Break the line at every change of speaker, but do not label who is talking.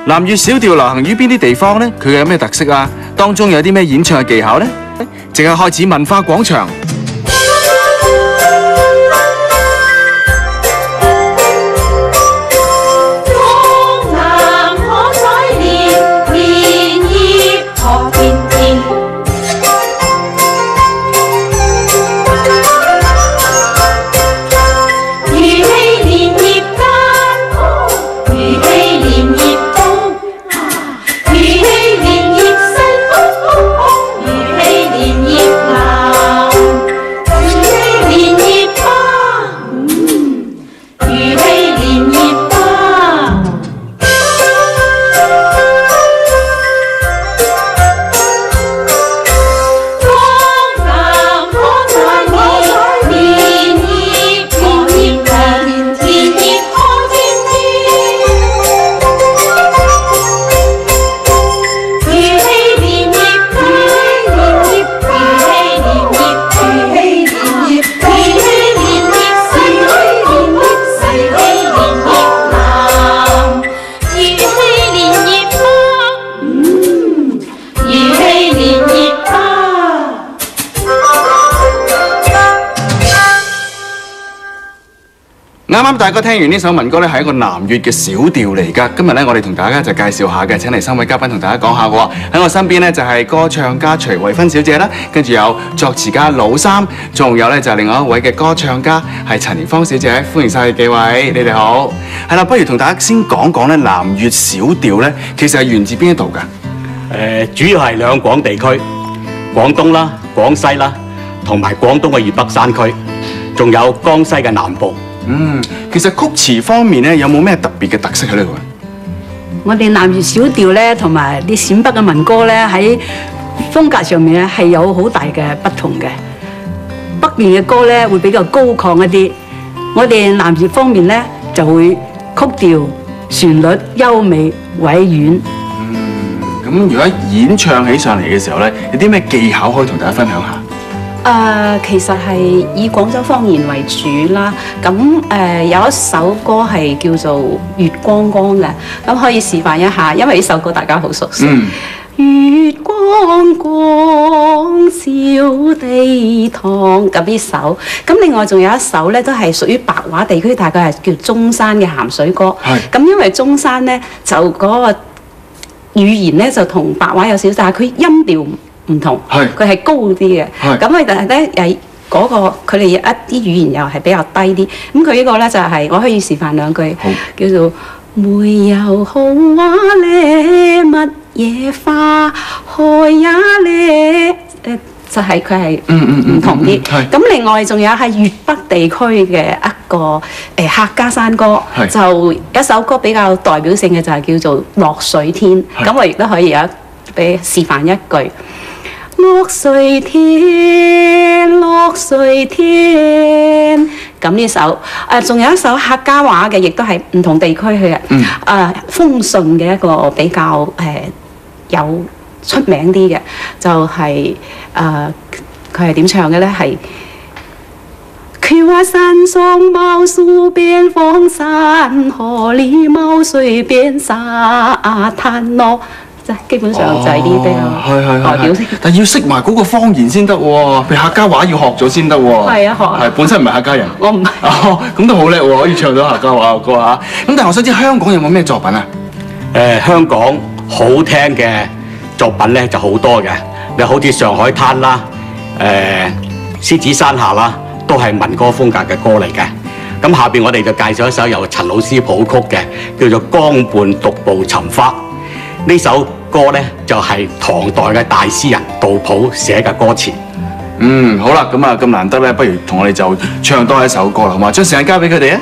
南粵小調流行於邊啲地方呢？佢有咩特色啊？當中有啲咩演唱嘅技巧呢？即刻開始文化廣場。啱啱大家聽完呢首民歌咧，係一個南粵嘅小調嚟㗎。今日咧，我哋同大家就介紹下嘅，請嚟3位嘉賓同大家講下喎。喺我身邊咧就係歌唱家徐慧芬小姐啦，跟住有作詞家老三，仲有咧就係另外一位嘅歌唱家係陳蓮芳小姐。歡迎晒幾位，你哋好。係啦，不如同大家先講講咧南粵小調咧，其實係源自邊一度㗎？
主要係兩廣地區，廣東啦、廣西啦，同埋廣東嘅粵北山區，仲有江西嘅南部。
其實曲詞方面咧，有冇咩特別嘅特色喺呢度啊？
我哋南粵小調咧，同埋啲陝北嘅民歌咧，喺風格上面咧係有好大嘅不同嘅。北面嘅歌咧會比較高亢一啲，我哋南粵方面咧就會曲調、旋律優美委婉。
咁如果演唱起上嚟嘅時候咧，有啲咩技巧可以同大家分享下？
其實係以廣州方言為主啦。咁有一首歌係叫做《月光光》嘅，咁可以示範一下，因為呢首歌大家好熟悉。月光光照地堂，咁呢首。咁另外仲有一首咧，都係屬於白話地區，大概係叫中山嘅鹹水歌。咁因為中山咧就嗰個語言咧就同白話有少少，但係佢音調唔同，佢係高啲嘅。咁但係咧嗰個佢哋一啲語言又係比較低啲。咁佢呢個咧就係我可以示範兩句，叫做沒有好話咧，乜嘢花開呀咧，就係佢係唔同啲。咁另外仲有係粵北地區嘅一個客家山歌，就一首歌比較代表性嘅就係叫做《落水天》。咁我亦都可以俾示範一句。落水天，落水天。咁呢首仲有一首客家話嘅，亦都係唔同地區嘅。豐順嘅一個比較有出名啲嘅，就係佢係點唱嘅咧？係佢話山上貓樹邊放山河裡貓水邊沙灘咯。基本上就係呢啲咯，代表性。
但要識埋嗰個方言先得喎，譬如客家話要學咗先得喎。
係啊，學。
係本身唔係客家人。
我唔係。
咁都好叻喎，可以唱到客家話嘅歌嚇。咁但係我想知香港有冇咩作品啊？
香港好聽嘅作品咧就好多嘅，你好似上海灘啦、獅子山下啦，都係民歌風格嘅歌嚟嘅。咁下邊我哋就介紹一首由陳老師譜曲嘅，叫做《江畔獨步尋花》。呢首歌咧就係唐代嘅大詩人杜甫寫嘅歌詞。
好啦，咁難得咧，不如同我哋就唱多一首歌啦，好嘛？將時間交俾佢哋啊！